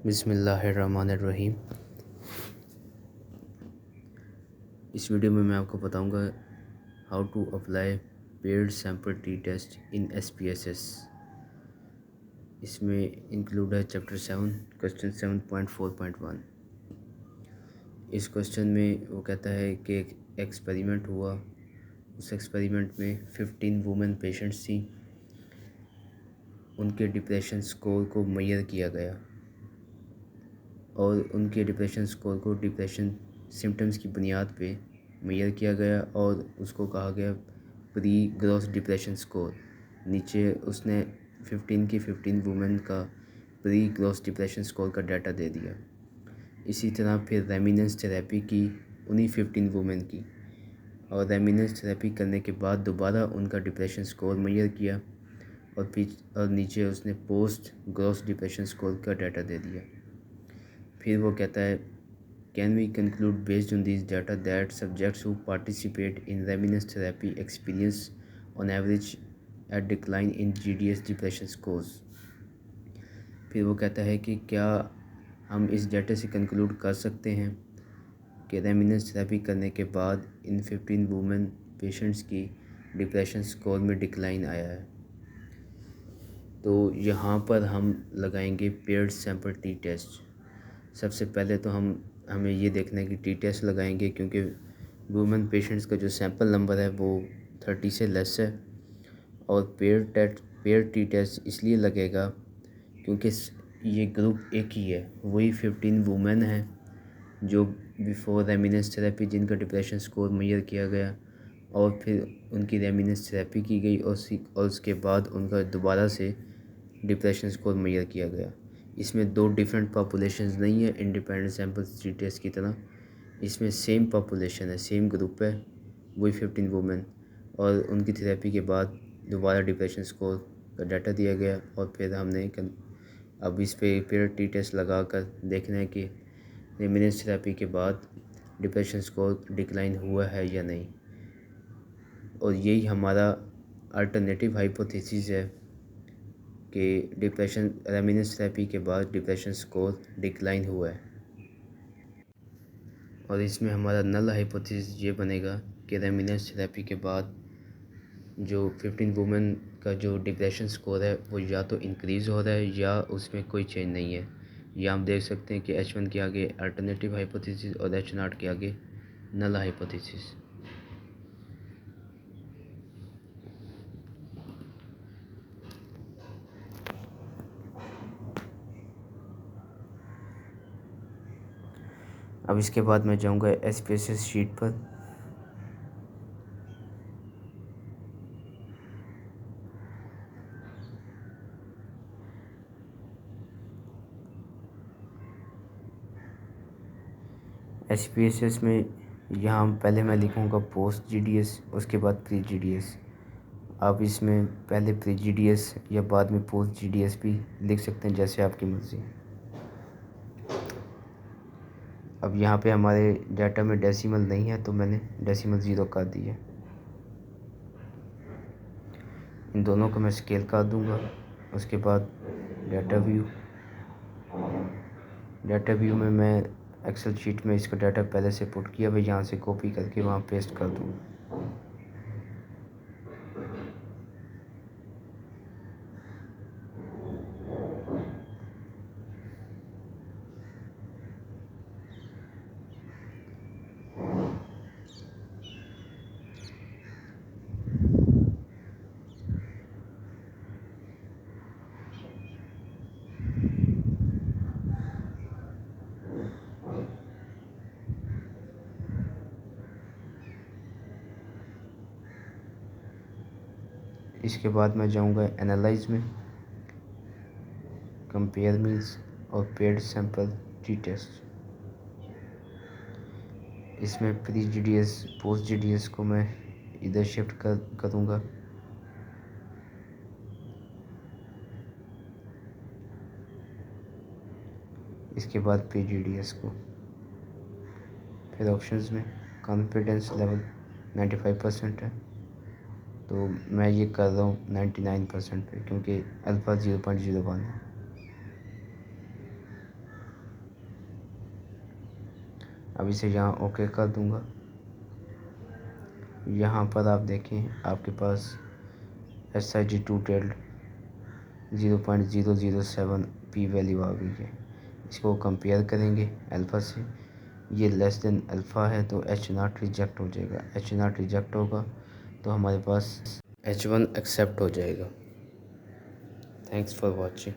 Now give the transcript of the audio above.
बिस्मिल्लाहिर्रहमानिर्रहीम। इस वीडियो में मैं आपको बताऊंगा how to apply paired sample t test in SPSS। इसमें इंक्लूड है चैप्टर 7 क्वेश्चन 7.4.1। इस क्वेश्चन में वो कहता है कि एक एक्सपेरिमेंट हुआ। उस एक्सपेरिमेंट में 15 वुमेन पेशेंट्स थी। उनके डिप्रेशन स्कोर को मेजर किया गया और उनके डिप्रेशन स्कोर को डिप्रेशन सिम्टम्स की बुनियाद पे मेजर किया गया और उसको कहा गया प्री ग्रॉस डिप्रेशन स्कोर। नीचे उसने 15 वुमेन का प्री ग्रॉस डिप्रेशन स्कोर का डाटा दे दिया। इसी तरह फिर रेमिनेंस थेरेपी की उन्हीं 15 वुमेन की, और रेमिनेंस थेरेपी करने के बाद दोबारा उनका डिप्रेशन स्कोर मेजर किया और नीचे उसने पोस्ट ग्रॉस डिप्रेशन स्कोर का डाटा दे दिया। फिर वो कहता है can we conclude based on this data that subjects who participate in reminiscence therapy experience on average at decline in GDS depression scores. फिर वो कहता है कि क्या हम इस डाटा से कंक्लूड कर सकते हैं कि रेमिनेंस थेरेपी करने के बाद इन 15 वुमेन पेशेंट्स की डिप्रेशन स्कोर में डिक्लाइन आया है। तो यहाँ पर हम लगाएंगे पेयर्ड सैंपल टी टेस्ट। सबसे पहले तो हमें ये देखना है कि टी टेस्ट लगाएंगे, क्योंकि वुमेन पेशेंट्स का जो सैंपल नंबर है वो 30 से लेस है। और पेयर टी टेस्ट इसलिए लगेगा क्योंकि ये ग्रुप एक ही है, वही 15 वुमेन हैं जो बिफोर रेमिनेंस थेरेपी जिनका डिप्रेशन स्कोर मेजर किया गया और फिर उनकी रेमिनेंस थेरेपी की गई और उसके बाद उनका दोबारा से डिप्रेशन स्कोर मेजर किया गया। इसमें दो डिफरेंट पॉपुलेशंस नहीं है इंडिपेंडेंट सैंपल टी टेस्ट की तरह। इसमें सेम पॉपुलेशन है, सेम ग्रुप है, वही 15 वुमेन, और उनकी थेरेपी के बाद दोबारा डिप्रेशन स्कोर का डाटा दिया गया। और फिर हमने अब इस पे पेयर टी टेस्ट लगा कर देखना है कि रेमिनेंस थेरेपी के बाद डिप्रेशन स्कोर डिक्लाइन हुआ है या नहीं। और यही हमारा अल्टरनेटिव हाइपोथेसिस है कि डिप्रेशन रेमिनेंस थेरेपी के बाद डिप्रेशन स्कोर डिक्लाइन हुआ है। और इसमें हमारा नल हाइपोथेसिस ये बनेगा कि रेमिनेंस थेरेपी के बाद जो 15 वुमेन का जो डिप्रेशन स्कोर है वो या तो इंक्रीज़ हो रहा है या उसमें कोई चेंज नहीं है। या हम देख सकते हैं कि H1 के आगे अल्टरनेटिव हाइपोथेसिस और H0 के आगे नल हाइपोथेसिस। अब इसके बाद मैं जाऊंगा SPSS शीट पर। SPSS में यहाँ पहले मैं लिखूँगा पोस्ट GDS, उसके बाद प्री GDS। आप इसमें पहले प्री GDS या बाद में पोस्ट GDS भी लिख सकते हैं, जैसे आपकी मर्ज़ी। अब यहाँ पे हमारे डाटा में डेसिमल नहीं है तो मैंने डेसिमल 0 कर दी है। इन दोनों को मैं स्केल कर दूँगा। उसके बाद डाटा व्यू में मैं एक्सेल शीट में इसका डाटा पहले से पुट किया हुआ, यहाँ से कॉपी करके वहाँ पेस्ट कर दूँगा। इसके बाद मैं जाऊँगा एनालाइज में, कंपेयर मीन्स और पेयर्ड सैंपल टी टेस्ट। इसमें प्री GDS पोस्ट GDS को मैं इधर शिफ्ट करूँगा। इसके बाद प्री GDS को फिर ऑप्शंस में कॉन्फिडेंस लेवल 95% है, तो मैं ये कर रहा हूँ 99% पे, क्योंकि अल्फ़ा 0.01 है। अब इसे यहाँ ओके कर दूँगा। यहाँ पर आप देखें आपके पास SiG2 टेल्ड 0.007 पी वैल्यू आ गई है। इसको कंपेयर करेंगे अल्फ़ा से, ये लेस देन अल्फ़ा है तो H0 रिजेक्ट हो जाएगा। H0 रिजेक्ट होगा तो हमारे पास H1 एक्सेप्ट हो जाएगा। Thanks for watching.